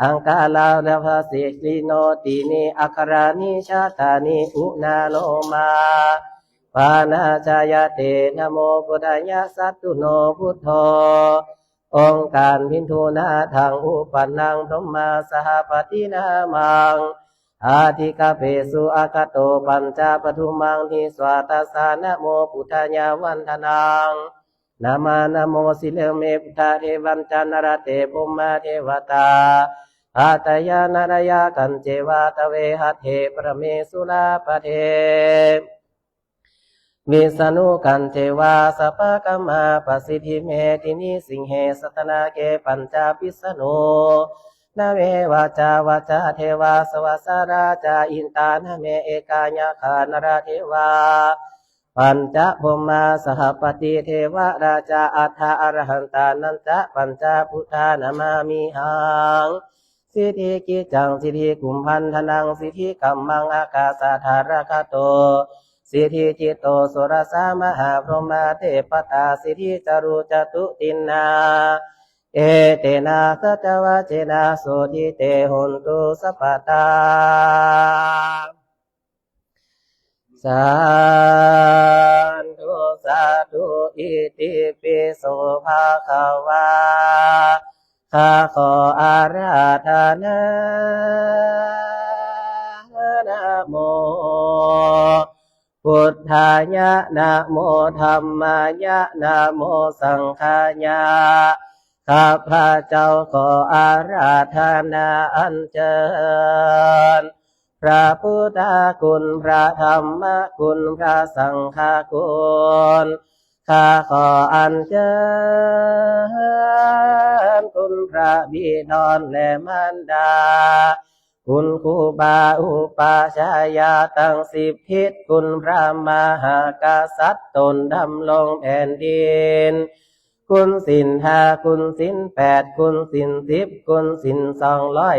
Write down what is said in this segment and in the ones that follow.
อังกาลาลภาสิลิโนตินีอัครานิชาตานิอุนาโลมาปานาจายเตนะโมพุทธายะสัตตุโนพุทโธองค์การพินทุนาทางอุปันนังพรหมาสหปฏินามังอาทิกาเปสุอากาโตปัญจปทุมังนิสวาตัสสะนะโมพุทธายะวันทนังนามานะโมสิเลเมพุทธเทวันจันนรเตภุมมาเทวตาอาตยานารยากันเจวาตเวหเทปรเมสุลาปเทวิสนุกันเทวาสัพพะกัมมาปสิทธิเมตินิสิงเหสตนาเกปัญจปิสโนนาเววาจาวาจาเทวาสวสาราจาอินตานะเมเอกาญาคานราเทวาปัญจพมมาสหปฏิเทวราชาอัฏฐอรหันตานันจะปัญจพุทธานามามิหังสิทธิกิจังสิทธิกุมพันธนังสิทธิกัมมังอากาสาธารคโตสิทธิจิตโตสุรสามหาพรหมเทปตาสิทธิจารุจตุตินนาเอเตนะสัจวะเจนะโสทิเตหุนตุสัพพตาสาธุสาธุอิติปิโสภะคะวาข้าขออาราธนานะโมพุทธายะนะโมธัมมายะนะโมสังฆายะข้าพระเจ้าขออาราธนาอัญเชิญพระพุทธคุณพระธรรมคุณพระสังฆคุณข้าขออัญเชิญคุณพระบิดาและมารดาคุณครูบาอุปชายาตั้ง10 ทิศคุณพระมหากษัตริย์ตนดำลงแผ่นดินคุณศีล5คุณศีล8คุณศีล10คุณศีล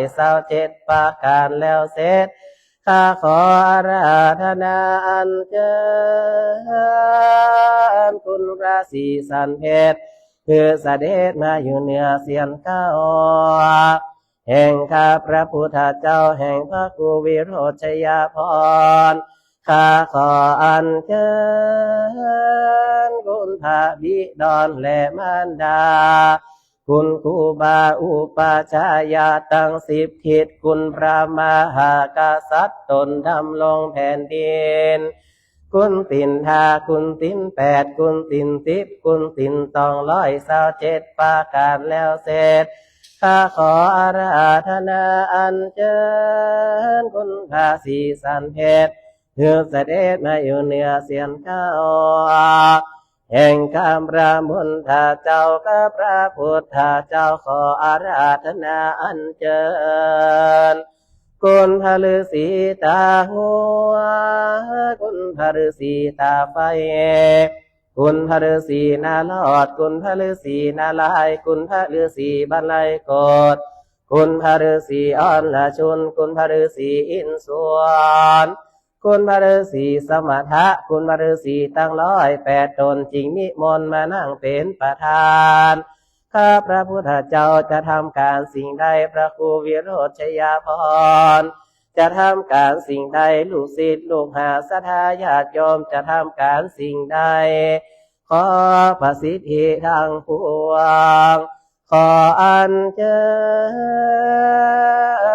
227ประการแล้วเสร็จข้าขออาราธนาอัญเชิญคุณพระศรีสันเพชรคือเสด็จมาอยู่เหนือเสียนข้าแห่งข้าพระพุทธเจ้าแห่งพระกูวิโรชยพรข้าขออัญเชิญคุณพระบิดาและมารดาคุณครูบาอุปชายาตั้ง10 ทิศคุณพระมหากษัตริย์ตนดำลงแผ่นดินคุ กุนตินทากุนติน8กุนติน10กุนติน227ประการแล้วเสร็จข้าขออาราธนาอัญเชิญคุณพระศรีสันเพชรเพื่อเสด็จมาอยู่เหนือเสียนข้าแห่งคำพระมุนทาเจ้ากับพระพุทธเจ้าขออาราธนาอัญเชิญคุณพระฤาษีตาหัวคุณพระฤาษีตาไฟคุณพระฤาษีนาลอดคุณพระฤาษีนาลายคุณพระฤาษีบรรลัยโกฏคุณพระฤาษีอ่อนละชุนคุณพระฤาษีอินทร์สวนคุณพระฤาษีสมถะคุณพระฤาษีตั้ง108ตนจริงนิมนต์มานั่งเป็นประธานข้าพระพุทธเจ้าจะทำการสิ่งใดพระครูวิโรจน์ชยพรจะทำการสิ่งใดลูกศิษย์ลูกหาศรัทธาญาติโยมจะทำการสิ่งใดขอประสิทธิทั้งปวงขออัญเชิ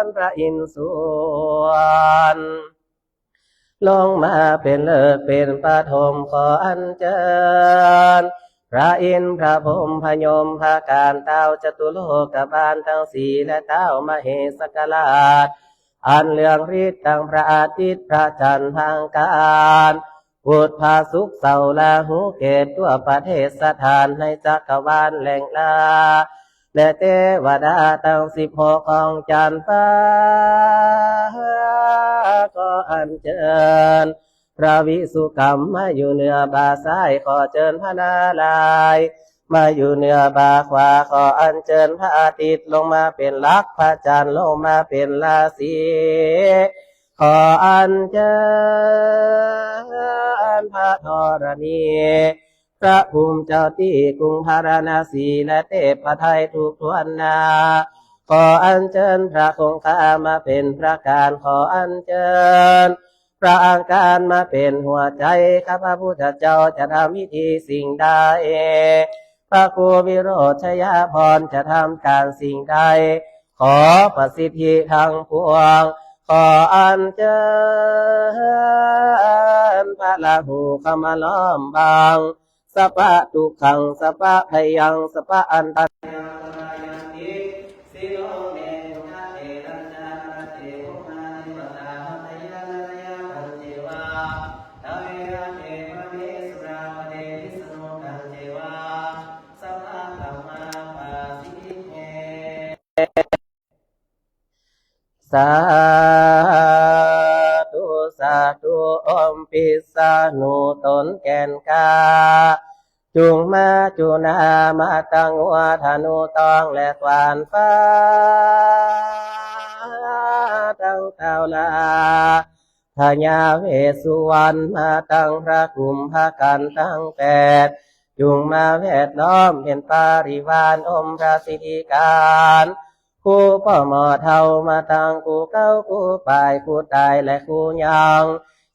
ญพระอินทร์สวนลงมาเป็นเลิกเป็นปฐมขออัญเชิญพระอินทร์พระพรหมพยมพระการเต้าจตุโลกบาลทั้งสี่และเต้ามเหสกราชอันเลืองฤทธิ์ตั้งพระอาทิตย์พระจันทร์ทางการพุทธาสุขเสาลาหูเกตทั่วประเทศสถานในจักรวาลแหล่งลาและเทวดาตั้ง16ของจันทร์ฟ้าก็อัญเชิญพระวิสุกรรมมาอยู่เหนือบาซ้ายขอเชิญพระนาลายณ์มาอยู่เหนือบาขวาขออัญเชิญพระอาทิตย์ลงมาเป็นลักษณ์พระจันทร์ลงมาเป็นราศีขออัญเชิญพระธรณีพระภูมิเจ้าที่กรุงพาราณสีและเทพไทยทุกทวนนาขออัญเชิญพระคงคามาเป็นพระการขออัญเชิญพระอังคารมาเป็นหัวใจข้าพระพุทธเจ้าจะทำพิธีสิ่งใดพระครูวิโรจน์ชยพรจะทำการสิ่งใดขอประสิทธิทั้งปวงขออัญเชิญพระราหูเข้ามาล้อมบังสัพพะทุกขังสัพพะพยังสัพพะอันตรสาธุสาธุอมปิสานุตนแก่นกาจุงมาจุนามาตังวาธนุตองและกวานฟ้าตั้งเต่าลาพญาเวสสุวรรณมาตั้งพระกุมภกันตั้ง8จุงมาแวดล้อมเป็นปาริวารอมพระสิทธิการกูพ่อหมอเท่ามาตั้งกูเก้ากูปลายกูตายและกูยัง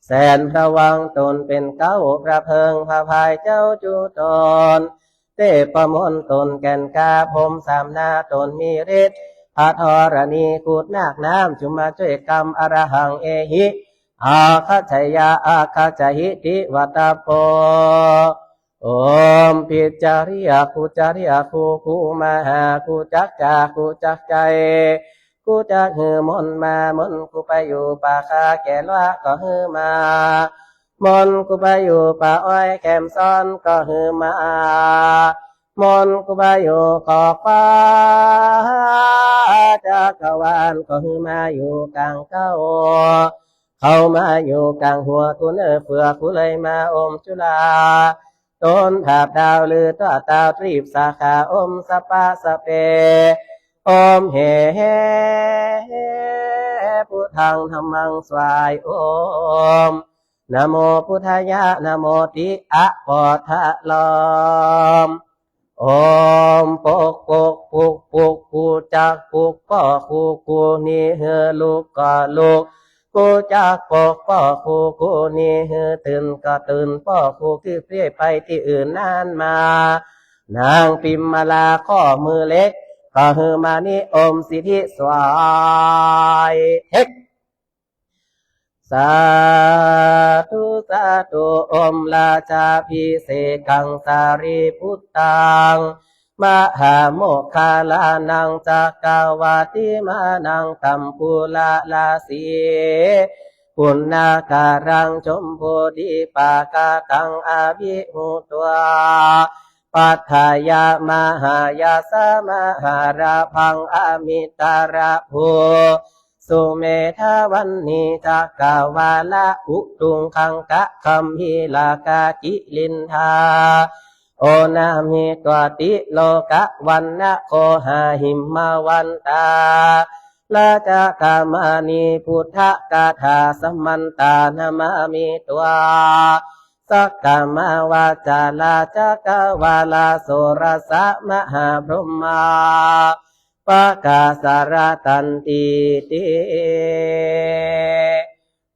แสนพระวังตนเป็นเก้าพระเพิงพระพายเจ้าจุตนเทพมนตนแก่นกาพรมสามนาตนมีฤทธิ์พระธรณีกูดนาคน้ำจุมาช่วยกรรมอรหังเอหิอาคาชยาอาคาจหิติวัตโปโอมปิจาริยคูจาริยคูคูมาหาคูจักจาคูจักใจกูจักหือมนมามนกูไปอยู่ป่าคาแก่ละก็หือมามนกูไปอยู่ป่าอ้อยแคมซ้อนก็หือมามนกูไปอยู่ขอบฟ้าจักรวาลก็หือมาอยู่กลางเก้าเข้ามาอยู่กลางหัวกูเนื้อเฟือกกูเลยมาอมจุฬาต้นถาบดาวลือตัวดาวทรีบสาขาอมสปาสเปอมเหพุทธังธัมมังสวายอมนะโมพุทธายะนะโมติอะปอทะลอมอมปกปกปุกปุกกูจักปุกป่อกูกูนี่เฮลูกก็ลูกกูจักปกป่อกูนี่เฮตื่นก็ตื่นป่อกูคือเปรี้ยไปที่อื่นนานมานางปิมมาลาข้อมือเล็กก็เฮมานิอมสิทธิสวายเทค สาธุสาธุอมราชาภิเษกังสารีพุทธังมหาโมคคาลานังจักกวาติมานังตัมปุละลาสีปุณณาการังชมพูดิปากาตังอาภิหุตัวปัฏฐายามหายาสมหาราพังอมิตาระภูสุเมธาวันนีจักกาวาละอุตุงคังกะคัมหิลากาจิลินทาโอนามิตัวติโลกะวันนะโคหาหิมมาวันตาลาจากามานีพุทธกาถาสมันตานามามิตัวสักกามาวาจาลาจากาวาลาโสรสะมหาพรหมาปะกาสารตันติติ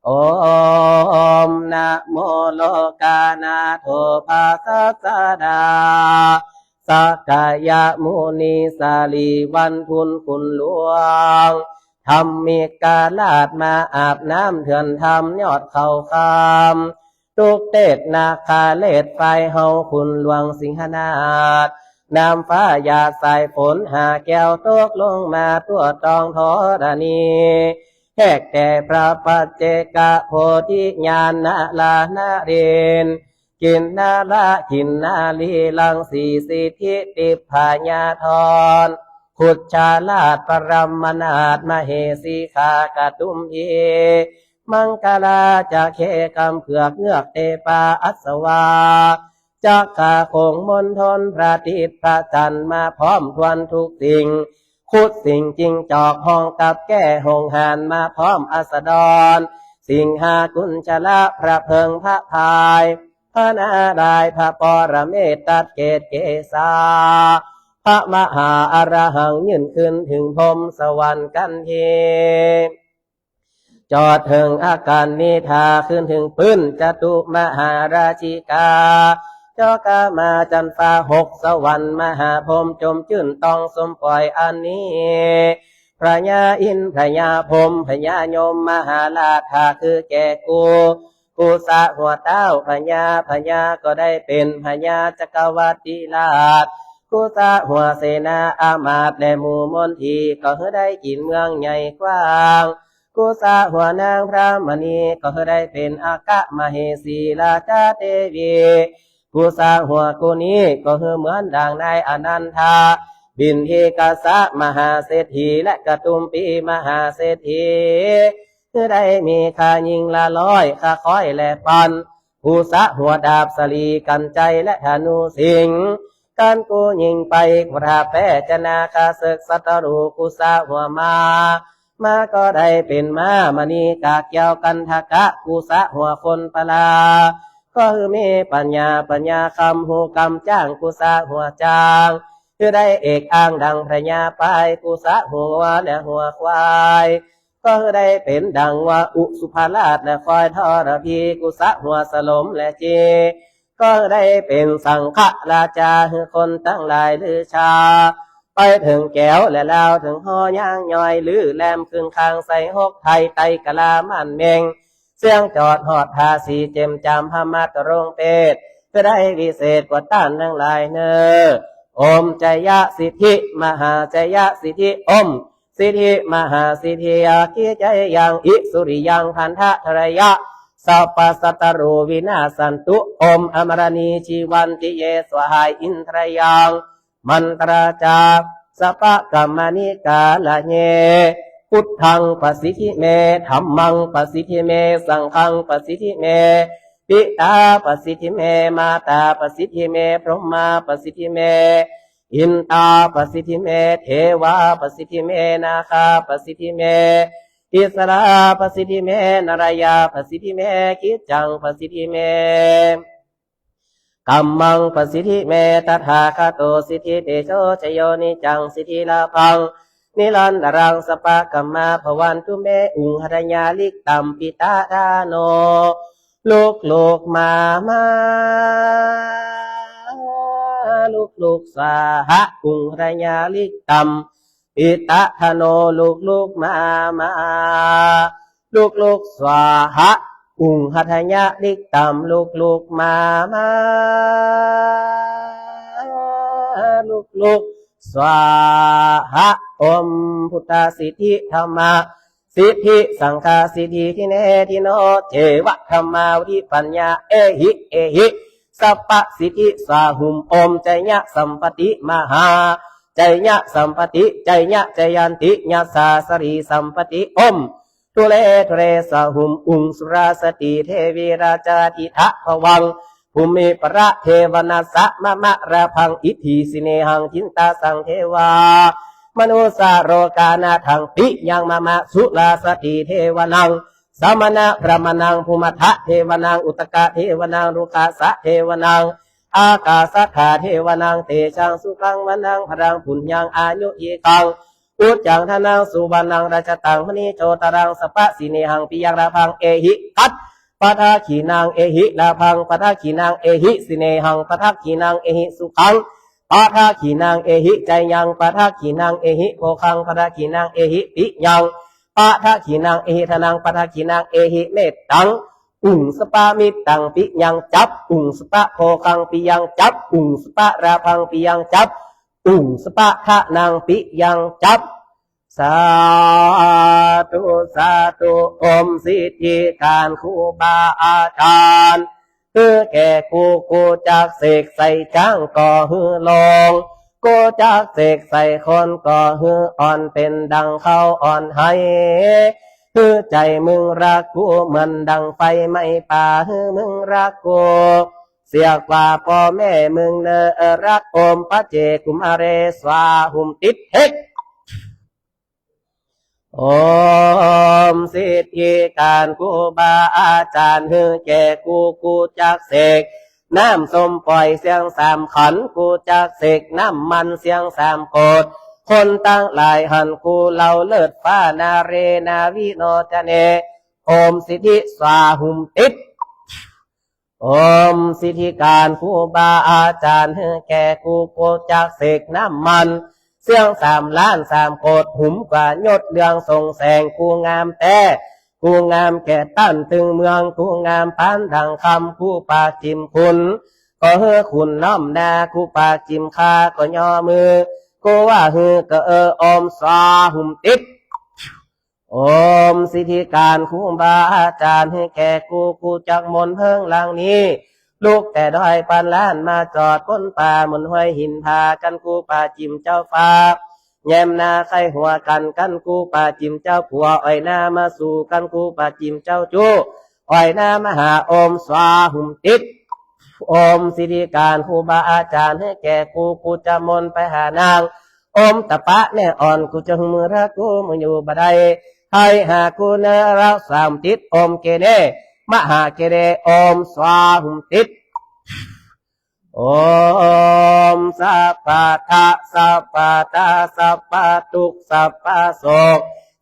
โอมนะโมโลกานาโทภาสัสสะดาสักกายมุนีสาลีวันคุณหลวงธรรมิกาลาดมาอาบน้ำเถื่อนธรรมยอดเขาคำทุกเตศนาคาเลศไฟเฮาคุณหลวงสิงหนาถน้ำฟ้าหยาดสายฝนหาแก้วตกลงมาตัวตองธรณีแหกแต่พระปัจเจกโพธิญาณลานาเรนกินนาละหินนาลีลังสีสิทธิติพาญาธรขุดชาลาดปรมนาตมเหสีขากตุมเยมังกลาจะเคกำเผือกเงือกเตปาอัสวาจักขาคงมนทนพระทิตพระจันทร์มาพร้อมทวนทุกสิ่งคุดสิ่งจริงจอกห้องกับแก้หงหานมาพร้อมอัสดรสิ่งหากุญชละพระเพิงพระพายพระนาดายพระปรเมตตัดเกตเกษาพระมหาอรหังยืนขึ้นถึงพรหมสวรรค์กันเทจอดถึงอาการนิทาขึ้นถึงพื้นจตุมหาราชิกาเจ้ากามาจันฟ้าหกสวรรค์มหาพรหมจมจื่นต้องสมปล่อยอันนี้พระยาอินทร์พระยาพรหมพระยายมมหาราชาคือแก่กูสะหัวเต้าพญาก็ได้เป็นพญาจักรวรรดิราชกูสะหัวเสนาอามาตย์และหมู่มนทีก็ได้กินเมืองใหญ่กว้างกูสะหัวนางพระมณีก็ได้เป็นอากะมเหสีราชาเทวีกูสะหัวกูนี้ก็เหมือนดังในอนันทาบินทีกษะมหาเศรษฐีและกตุมปีมหาเศรษฐีได้มีค่ายิงละร้อยค่าค้อยและปันกูสะหัวดาบสลีกันใจและธนูสิงการกูยิงไปพระแพจนาคาศึกสัตรูกูสะหัวมาก็ได้เป็นม้ามณีกากเกี่ยวกันทกะกูสะหัวคนปลาก็คือมีปัญญาคำหูกำจ้างกูสะหัวจางคือได้เอกอ้างดังพระญาไปกูสะหัวและหัวควายก็ได้เป็นดังว่าอุสุภาราชและคอยทรพีกุสะหัวสลมและเจก็ได้เป็นสังฆราชาคือคนตั้งหลายลือชาไปถึงแก้วและลาวถึงหอย่างย่อยลือแหลมคึงคางใส่หกไทยไตกะลามันเมงเสียงจอดหอดภาษีเจมจำพมาตรงเป็ดก็ได้วิเศษกว่าต้านทั้งหลายเนอมจยะสิทธิมหาจยะสิทธิอมสิทธิมหาสิทธิยาคิจยังอิสุริยังพันธะทรยะสัพพสัตตรูวินาสันตุอมอมรณีชีวันติเยสวหายอินทรยังมันตราจาสปะกัมมานิกาละเยพุทธังปสิทธิเมธัมมังปสิทธิเมสังฆังปสิทธิเมปิตาปสิทธิเมมาตาปสิทธิเมพรหมาปสิทธิเมอินตาปสิทธิเมเทวาปสิทธิเมนาคาปสิทธิเมอิสราปสิทธิเมนารายาปสิทธิเมกิจจังปสิทธิเมกัมมังปสิทธิเมตถาคโตสิทธิเตโชชโยนิจังสิทธิลาภังนิรันดรังสปะกัมมาภวันตุเมอุงหรญาลิกตัมปิตาดาโนลูกมาลูกสาหะอุงหรญาลิกตัมปิตะธโนลูกมา ลูกสวาหะอุงหัตยะดิกตามลูกมาลูกสวาหะอมพุทธสิทธิธรรมะสิทธิสังฆาสิทธิทิเนทิโนเทวะธรรมาวิปัญญาเอหิสัพพสิทธิสาหุมอมใจยะสัมปติมหาใจยะสัมปติใจยะใจยันติญาสาสรีสัมปติอมทุเลสาหุมอุงสุราสติเทวีราชาทิทะภวังภูมิประเทวนาสะมะมะระพังอิทธิสิเนหังจินตาสังเทวามนุสาโรกานาทังปิยังมะมะสุลาสติเทวนังสมณะพระมนังภูมิทะเทวนังอุตกะเทวนังรุกาสะเทวนังอากาสัทธาเทวนังเตชังสุขังมนังพรังปุญญังอายุเยกังอุจจังทนังสุวรรณังราชตังมณีโชตรังสปะสิเนหังปิยังราพังเอหิกัตปะทาขีนางเอหิลาพังปะทาขีนางเอหิสิเนหังปะทาขีนางเอหิสุขังปะทาขีนางเอหิใจยังปะทาขีนางเอหิโภคังปะทาขีนางเอหิปิยังปะทาขีนางเอหิทนังปะทาขีนางเอหิเมตตังอุงสปามิตังปิยังจับอุงสปะโภคังปิยังจับอุงสปะราพังปิยังจับอุงสปะทะนางปิยังจับสาธุอมสิทธิการครูบาอาจารย์คือแก่กูจากเสกใส่จ้างก่อฮือลงกูจากเสกใส่คนก่อฮืออ่อนเป็นดังเขาอ่อนให้คือใจมึงรักกูเหมือนดังไฟไม่ป่าฮือมึงรักกูเสียกว่าพ่อแม่มึงเนอรักอมพระเจกุมาเรสวาหุมติดเฮกโอมสิทธิการครูบาอาจารย์ฮือแก่กูจากเสกน้ำส้มปล่อยเสียงสามขันกูจากเสกน้ำมันเสียงสามโกดคนตั้งหลายหันกูเล่าเลิศฟ้านาเรนาวิโนจเนโอมสิทธิสวาหุมติดโอมสิทธิการครูบาอาจารย์ฮือแก่กูจากเสกน้ำมันเสียงสามล้านสามโกดหุมกว่ายศเรืองทรงแสงกูงามแต่กูงามแก่ตั้นตึงเมืองกูงามปานดังคำกูปากจิมคุณก็เฮือคุณน้อมนากูปากจิมคาก็ย่อมือกูว่าฮือก็อมสาหุมติดโอมสิทธิการครูบาอาจารย์ให้แก่กูจักมนเพิ่งหลังนี้ลูกแต่ดอยปานล้านมาจอดพ้นป่าหมุนห้วยหินพากันกูป่าจิมเจ้าฟ้าแยมนาไข่หัวกันกูป่าจิมเจ้าผัวอ้อยนามาสู่กันกูป่าจิมเจ้าจูอ้อยนามาหาอมสวาหุมติดอมสิริการครูบาอาจารย์ให้แก่กูจะมนไปหานางอมตะปะแน่อ่อนกูจะมือรักกูมึงอยู่บ่ได้ให้หากูเนรักสามติดอมเกเนมหาเกเรอมสวาหุมติดโอมสัพพะทะสัพพะตาสัพพะทุกข์สัพพะโศก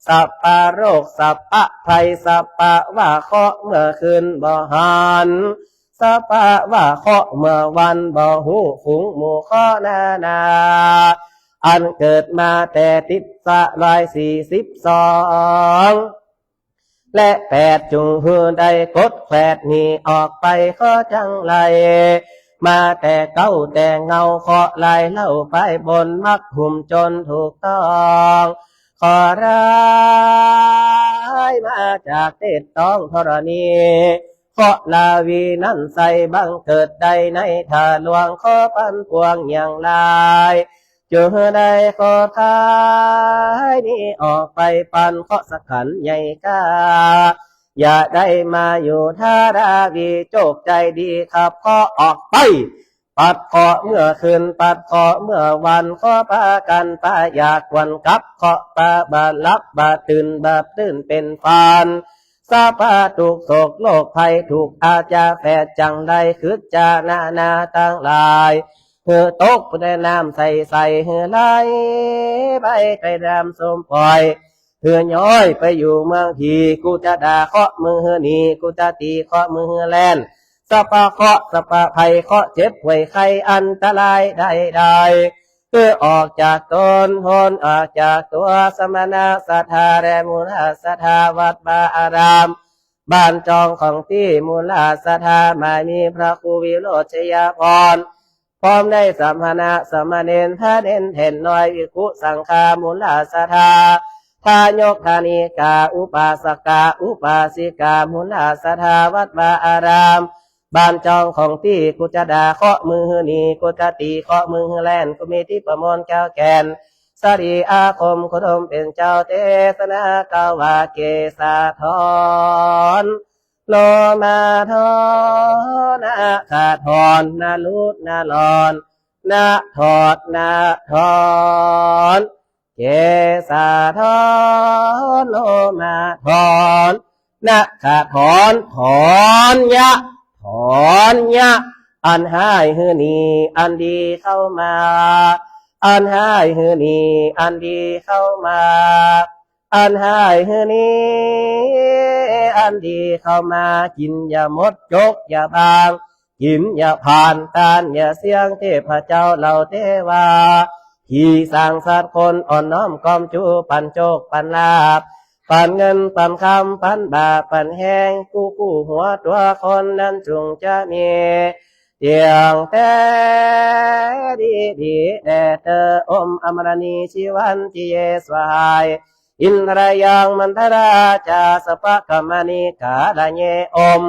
สัพพะโรคสัพพะภัยสัพพะว่าเคาะเมื่อคืนบ่หันสัพพะว่าเคาะเมื่อวันบ่หูฝูงหมู่ข้อนาอันเกิดมาแต่ติด142และ8จุงหือได้กดแผดนี้ออกไปข้อจังไรมาแต่เก้าแต่เงาเคาะลายเล่าไปบนมักหุ่มจนถูกต้องขอร้ายมาจากเทศต้องธรณีเคาะลาวีนั่นใส่บังเกิดใดในทาหลวงขอปันปวงอย่างไรเจอได้ขอท้ายนี้ออกไปปันเคาะสักขันใหญ่กาอย่าได้มาอยู่ท่าราวีโจกใจดีครับขอออกไปปัดเคาะเมื่อคืนปัดเคาะเมื่อวันขอปากันปาอยากวันกับเคาะปาบาลับบาตื่นบาตื่นเป็นฟานสาปาถูกโศกโลกภัยถูกอาจาแฝดจังใดคือจานาตั้งหลายเหือตกในน้ำใส่เหือไหลไปดำสมปล่อยเหือย้อยไปอยู่เมืองทีกูจะด่าเคาะมือนี่กูจะตีเคาะมือแลนสปาเคาะสปาภัยเคาะเจ็บป่วยไข้อันตรายใด คือออกจากตนพ้นออกจากตัวสมณะศรัทธาและมูลศรัทธาวัดบาอารามบ้านจองของที่มูลศรัทธาไม่มีพระครูวิโรจยพรพร้อมได้สัมภณะสมณเณรพระเด่นเห็นน้อยวิคุสังฆามูลศรัทธาทายกธานิกาอุปาสกาอุปาสิกามูลศรัทธาวัดบาอารามบ้านจองของที่กุจดาเคาะมือนีกุจตีเคาะมือแลนกุมีที่ประมวลแก้วแกนสรีอาคมคุดมเป็นเจ้าเทศนากาวาเกสาทรโลมาทอนาขาทรนาลุดนาลอนนาถอดนาถอนเกสาทรโลมาถอนนาขาถอนถอนยะถอนยะอันหายหือนีอันดีเข้ามาอันหายหือนีอันดีเข้ามาอันหายหือนีอันดีเข้ามากินอย่าหมดจกอย่าบางกินอย่าผ่านตานอย่าเสียงเทพเจ้าเหล่าเทวาที่สร้างสัตว์คนอ่อนน้อมกอมจูปันโจกปันลาบปันเงินปันคำปันบาปปันแห้งกู้หัวตัวคนนั้นจงจะมีเตียงแต่ดีดีแต่เธออมอมรณีชีวันที่เยสวายอินทรยังมันทราจาสปะกมณีกาลเยอม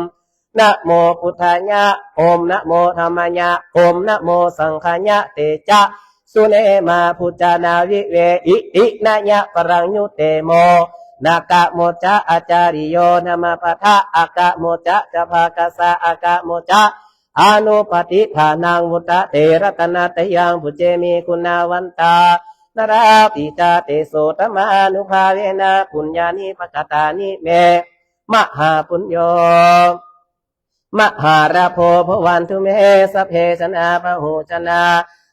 นะโมพุทธายะอมนะโมธรรมายะอมนะโมสังฆายะเตจะ สุเนมาพุจานาวิเวอิตินะยะปรังยุเตโมนากะโมจะอาจาริโยนามาปะทะอากะโมจะจะภากาสาอากะโมจะอนุปติฐานังวุตะเตระตนาตยังพุเจมีคุณาวันตานราปิจาเตโสตมานุภาเวนะปุญญานิปกตานิเมมหาปุญโยมหาราโพภวันทุเมสเพชนะปะหูชนะ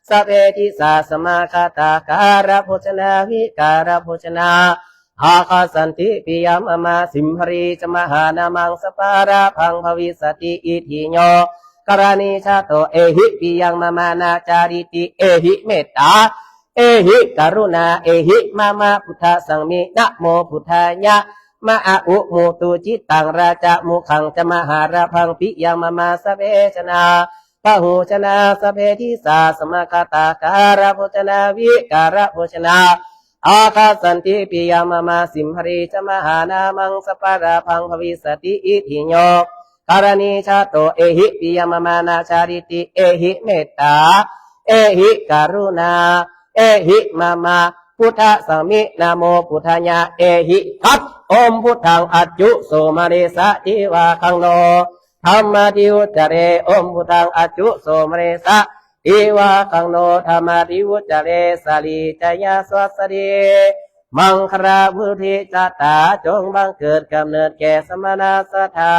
สเพทิสาสมาคาตาการะโภชนาวิการะโภชนาอาคาสันติปิยามมาสิมหรีจมหานามังสปาราพังภวิสติอิทิโยกรณีชาโตเอหิปิยังมานาจาริติเอหิเมตตาเอหิกรุณาเอหิมาพุทธสังมินะโมพุทธายะมะอะอุมุตุจิตตังราจะมุขังจะมหาราพังปิยังมาสเพชนาพหูชนะสเพทิสาสมคตาการะโภชนาวิการะโภชนาอาคาสันติปิยามมาสิมหรีจมหานามังสปาราพังภวิสติอิทิโยการณีชาโตเอหิปิยามมานาชาริติเอหิเมตตาเอหิการุณาเอหิมาพุทธสัมมินะโมพุทธายะเอหิทัตอมพุทธังอัจจุโสมาเรสะทิวาคังโนธรรมทิวุจเรอมพุทธังอัจจุโสมาเรสะทิวาคังโนธรรมทิวุจเรสาลีจยาสวัสดีมังคราพุทธิจัตตาจงบังเกิดกำเนิดแก่สมณศรัทธา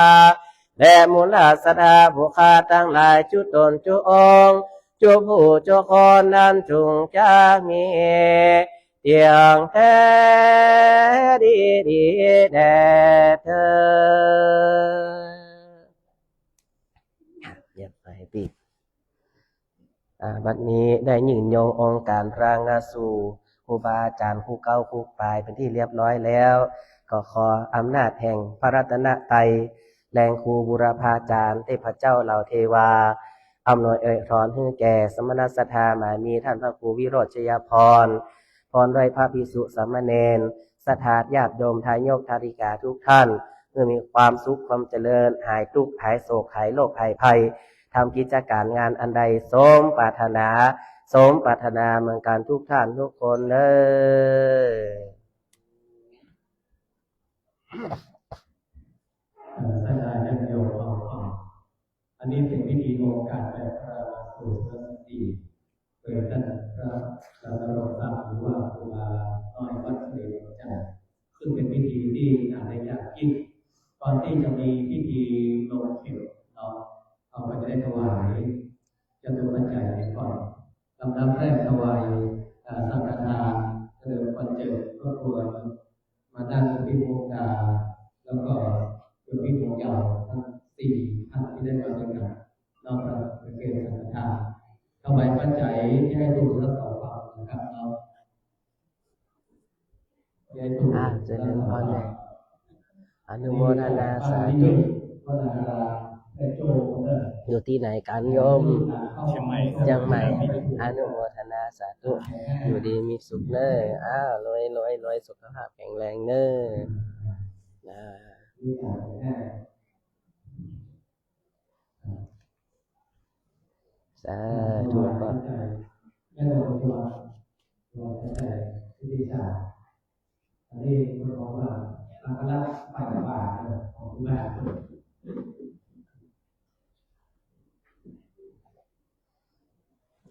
และมูลศรัทธาบุคคาทั้งหลายจุตนจุองค์จุผู้จุคนนั้นจงจะมีเตียงแท้ดีดีแด่เธอเรียบร้อยปีบัดนี้ได้ยินโยงองค์การพระงาสู่ครูบาอาจารย์ครูเก้าครูปลายเป็นที่เรียบร้อยแล้วก็ขออำนาจแห่งพระรัตนตรัยแรงครูบุรพาจารย์เทพเจ้าเหล่าเทวาอำนวยพรให้แก่สมณศรัทธามามีท่านพระครูวิโรจยพรพรด้วยพระภิกษุสามเณรศรัทธาญาติโยมทายกทาริกาทุกท่านเมื่อมีความสุขความเจริญหายทุกข์หายโศกหายโรคหายภัยทำกิจการงานอันใดสมปรารถนาเหมือนกันทุกท่านทุกคนเลยสัญญาณโยมอันนี้เป็นพิธีองค์การแบบพระสุรสติเปิดท่านพระเราเราทราบหรือว่าครูบาน้อยวัดเสด็จจันทร์ซึ่งเป็นพิธีที่อาจจะยากยิ่งตอนที่จะมีพิธีลงเข็มเนาะเราก็จะได้ถวายจตุปัจจัยก่อนลำดับแรกถวายสังฆทานเริ่มปัจเจกครอบครัวมานั่งพิธีองค์การแล้วก็เป็นพิธียาวทั้ง4ท่านที่ได้มาด้วยกันนอกจากเป็นเกณฑ์สังฆทานถวายปัจจัยที่ให้ทุกท่านต่อความ นุโมทนาสาธุ ธุวัดนาราเป็นโจเนอร์ อยู่ที่ไหนกันโยม เชียงใหม่ เชียงใหม่อนุโมทนาสาธุอยู่ดีมีสุขเนออ้าวรวยสุขภาพแข็งแรงเนอนะ นี่อ่านแน่ สาธุก็ ไม่ลงตัวใจที่ดีชาอันนี้คุณบอกว่าเราก็รับไปกับป่าของคุณแม่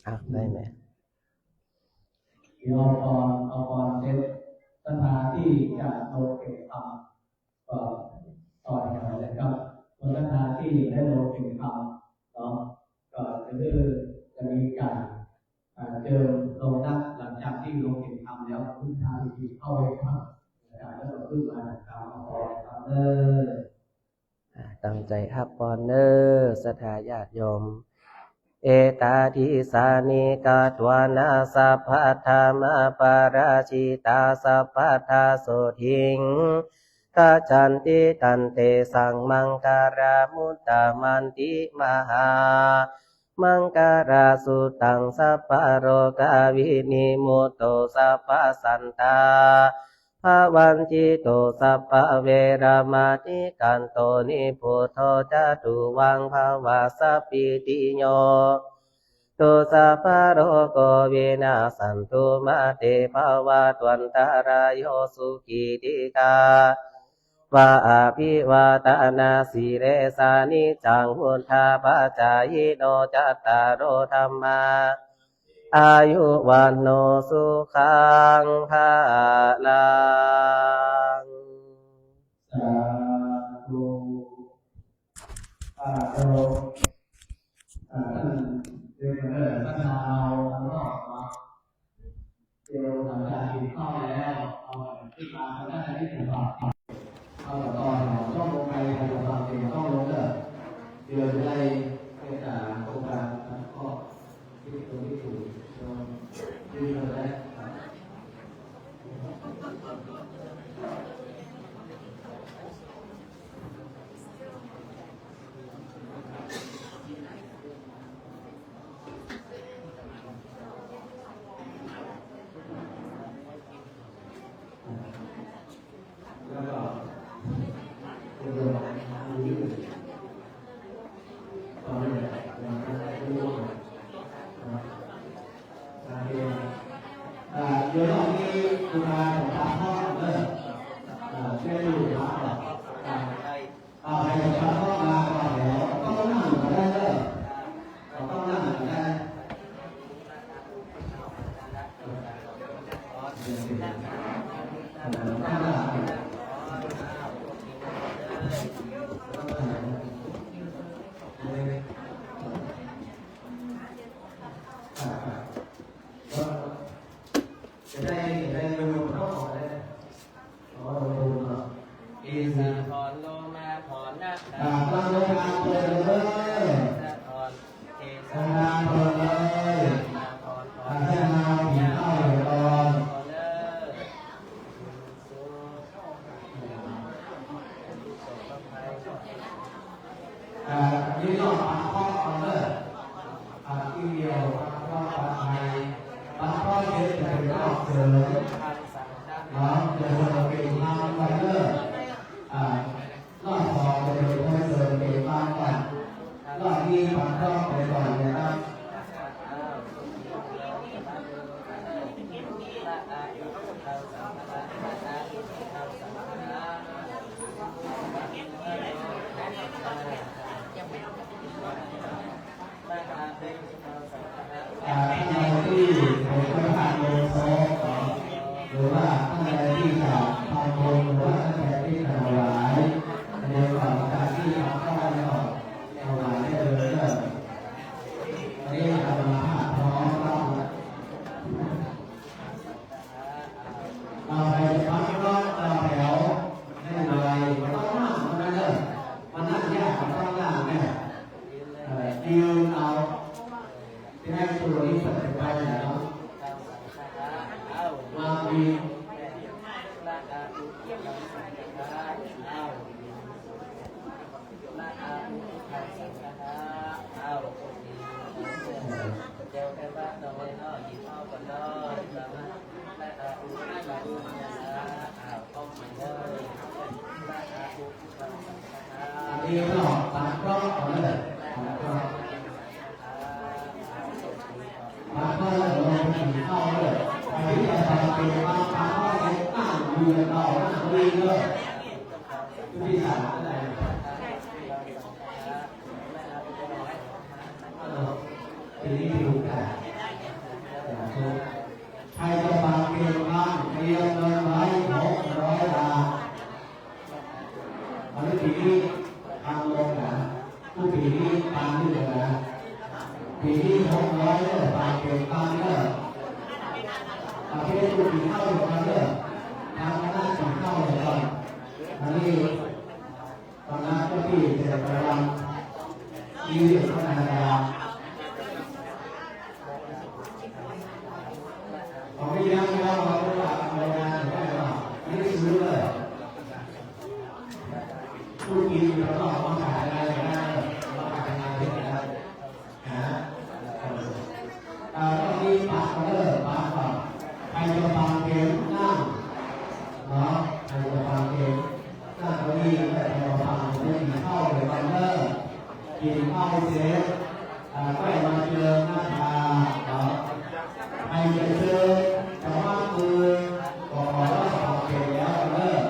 อ้าวได้ไหม เอาปอนเซ็ตสถานที่จะโลเกตทำก็ต่อแถวเลยครับบนสถานที่ได้โลเกตทำเนาะก็จะมีการเจิมลงนักหลังจากที่โลเกตทำแล้วทุกท่านที่เข้าไปทำแล้วก็ขึ้นมาทำปอนทำตั้งใจครับปอนเนอสถาญาติโยมเอตาทิสานิกาตวานาสัพพะธรรมปาราชิตาสัพพะทาโสทิงกาจันติตันเตสังมังการามุตตามันติมหามังการาสุตังสัพพะโรกาวินิมุตโตสัพพะสันตาภาวันจิโตสัพพะเวรามาติกันโตนิพุทโธจตุวังภาวะสัพพิติโยตุสัพพะโรโกวินาสันตุมาเตภาวะตวันตารายโยสุขีติกาวะอภิวาตนาสิเรสานิจังหุทธาปัจจายโนจัตตารโอธรรมาอายุวันโนสุขังภาลัง สาธุโยท่านเดินท่านเอาทั้งรอบมาเดี๋ยวหลังจากกินข้าวแล้วเอาที่มาทางด้านนี้ถึงก่อนเอาแต่ตอนต้องลงไปทางตอนเองต้องลงเด้อเดี๋ยวจะได้เป็นโครงการข้อที่ตรงที่ถูกที่เราได้แล้วก็เดี๋ยวนี้ตอนนี้เดี๋ยวตอนนี้คุณอาของทางพ่อช่วยดูครับให้ทางพ่อมาก่อนแล้วต้องนั่งได้เลยต้องนั่งได้จะได้ดูเข้าออกเลยดูเนาะอีสาน ถอนโลมาถอนนัก ตั้งโลกาเปิดเลย ถอนเทส ตั้งงานเปิดเลย ถอน ให้มาผีเข้าเลยก่อน เนอนี่ก็ปากข้อเอาเลยที่เดียวปากข้อปากไทยปากข้อเยอะแต่เป็นรอบเสริมจะเราเป็นทางไปเลยรอบสองจะเป็นคนเสริมเป็นบ้านกันรอบนี้ปากข้อไปก่อนนะครับท่านใดที่เป็นพระธาตุโลโซหรือว่าท่านใดที่จะทำบุญหรือว่าท่านใดที่จะถวายในก่อนการที่ทำเข้าไปก่อนถวายได้เลยเด้ออันนี้ทำมาพร้อมรับเราไปพักรอบเราแถวให้หน่อยไม่ต้องนั่งมันเด้อมันนั่งยากมันต้องนั่งแน่ยืนเอาที่ให้ตัวนี้ปฏิบัติแล้วมามี แค่บ้านเราเนาะกินข้าวกันเนาะสามารถได้อุปถัมภ์ดูนะข้าวมันเลยได้อุปถัมภ์อันนี้ก็ปากก็เอาเลยปากก็เลยลงไปกินข้าวเลยไปที่จะทำเป็นปากก็เลยตั้งอยู่ต่อหน้าวีเลยที่สามอะไรทีนี้ดูกันใครจะฟังเพลงบ้างเตรียมเงินไว้600 บาทอันนี้ปีนี้ทางลงนะผู้ปีนี้ตามที่เลยนะปีนี้600เนี่ยฟังเพลงบ้างเนี่ยประเภทผู้ปีเข้าอยู่กันเนี่ยทางหน้าปีเข้าเลยก่อนอันนี้ตอนนั้นเจ้าพี่เสด็จประวันยืนพระนาดาขอไม่ยังไม่เอาเราไม่เอาอะไรนะไม่เอาไม่ได้ซื้อเลยผู้กินเราต้องเอามาขายอะไรนะมาขายอะไรนะต้องมีปากเลิกปากก่อนใครจะฟังเพลงนั่งเนาะใครจะฟังเพลงนั่งเก้าอี้แต่เราฟังไม่กินข้าวเลยฟังเลิกกินข้าวเสร็จก็มาเจอหน้าตาเนาะใครจะเจอจะว่ามือก็ขอรับฟังเพลงแล้วเลิก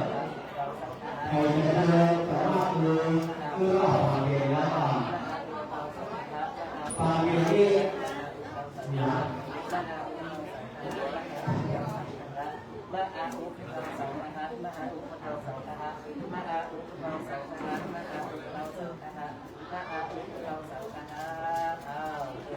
ใครจะเจอจะว่ามือก็ฟังเพลงแล้วฟังเพลงที่เนี่ยมาอาอุปถัมภ์สังฆะมาอาอุปถัมภ์สังฆะมาอาอุปถัมภ์สังฆะมาอาอุปถัมภ์สังฆะมาอาอุปถัมภ์สังฆะอ้าว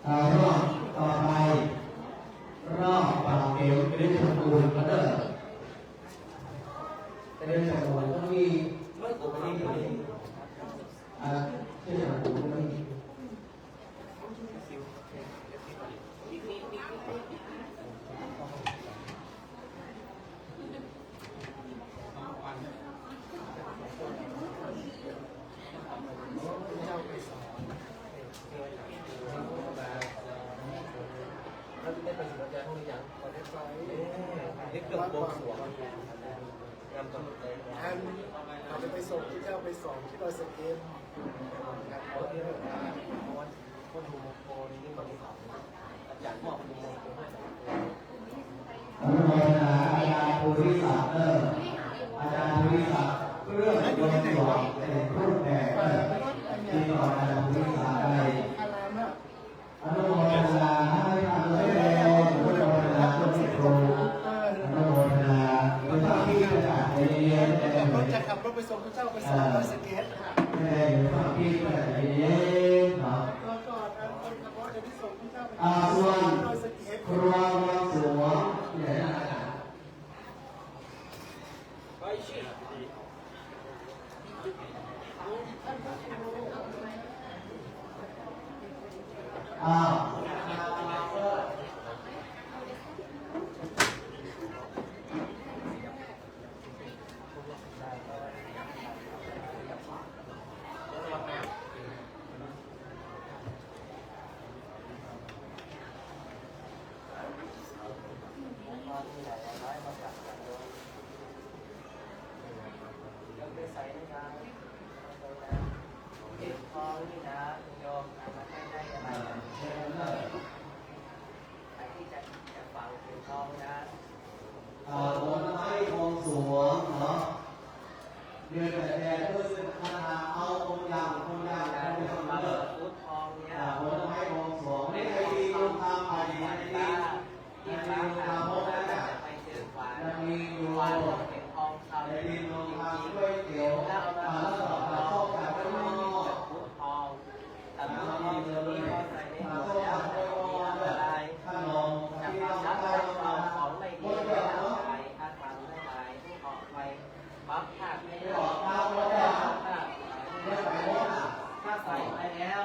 รอบต่อไปรอบปากเกลเรื่องสมบูรณ์ก็เด้อเรื่องสมบูรณ์ต้องมีเมื่อตัวนี้อยู่นี่เรื่องสมบูรณ์ต้องมีนี่เกือบโบกหัวงามกับเลย ท่านอาจจะไปส่งที่เจ้าไปสอนที่เราสเก็ต เพราะที่วันคนดูโมโคนี่บางสาวอาจารย์บอกดูโมโคให้ อนุโมทนาอาจารย์ภูริศักดิ์อาจารย์ภูริศักดิ์เรื่องดวงดวงเป็นรูปแบบที่ต่ออาจารย์ภูริศักดิ์ได้อนุโมทนาให้ท่านเลยอนุโมทนาทุกครูอนุโมทนาทุกท่านที่ประกาศเรียน รถจะขับรถไปส่งที่เจ้าไปสอนเราสเก็ต ได้ทุกท่านที่ประกาศเรียนเนาะ เราก่อนคนขับรถจะไปส่งที่เจ้าไปส ส่ว อน นเราสเก็ต ครัวเมืองสวงเนี่ยนะอ้าว แล้ว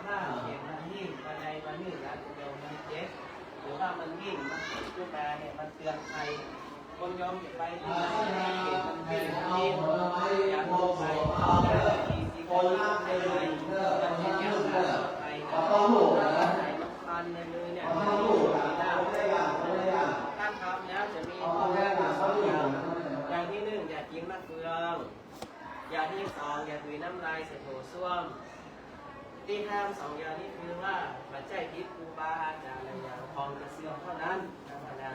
ถ้าเห็นมันยิ่งภายในมันนิ่งแล้วโยมมันเจ็บหรือว่ามันยิ่งมันติดขึ้นมาเนี่ยมันเตือนภัยคนยอมเก็บไปที่ไหนมันวิ่งยิ่งอย่าโทรไปทีคนล่าไปเลยมันจะเกี่ยวกับไปต้องหลุดนะพันในมือเนี่ยต้องหลุดนะถ้าทำแล้วจะมีข้อแรกอย่างที่หนึ่งอย่ากินมะเฟืองอย่างที่สองอย่าถุยน้ำลายใส่โถส้วมที่ห้ามสองอย่างนี้คือว่าปัจจัยพิษครูบาอาจารย์อะไรอย่างของกระเสื่อมเท่านั้นนะ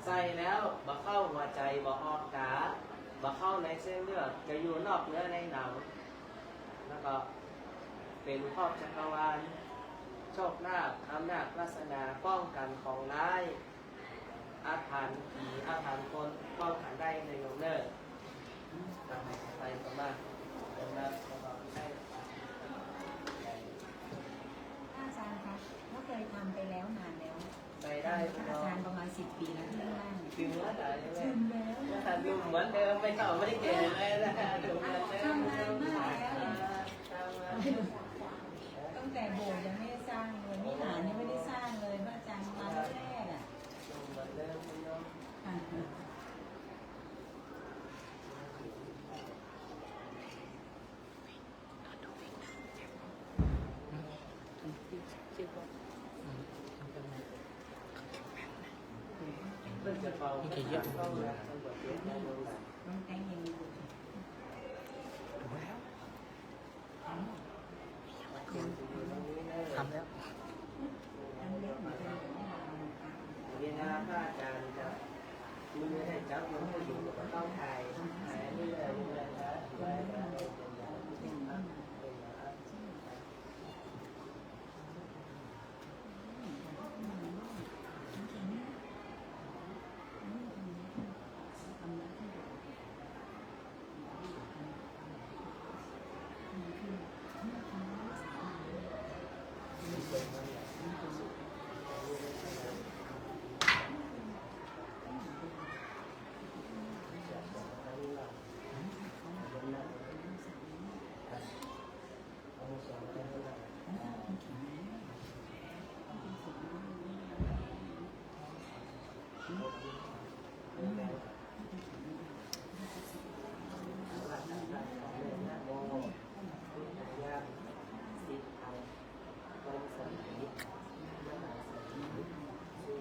ใส่แล้วบ่เข้าหัวใจบ่ออกขาบ่เข้าในเส้นเลือดจะอยู่นอกเนื้อในหนังแล้วก็เป็นครอบจักรวาลโชคลาภอำนาจวาสนาป้องกันของร้ายอาถรรพ์ผีอาถรรพ์คนป้องกันได้ในโลกเนิร์ทำให้ไปประมาณนั้นใช่ อาจารย์คะเราเคยทำไปแล้วนานแล้ว ไปได้ อาจารย์ประมาณ10 ปีแล้วที่นั่ง ถึงแล้วได้ไหม ชิมแล้ว ถ้าดูเหมือนเดิมไม่เข้าไม่ได้เก่งเลยนะดูเหมือนเดิม ตั้งแต่โบสถ์ยังไม่ได้สร้างเลยวิหารยังไม่ได้สร้างเลยพระอาจารย์มาแรกอ่ะ เหมือนเดิมคุณโยม เรื่องจะเบาแค่เยอะเข้าแล้วตำรวจเยอะในเมืองไหน น้องแตงยังอยู่ ทำแล้ว ทั้งเล็กเหมือนกัน เวลาพระอาจารย์จะมือให้จับมือให้อยู่ก็ต้องถ่ายเรื่อยๆนะไว้นะเป็นอย่างเป็นมากเป็นอย่าง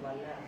วันแรก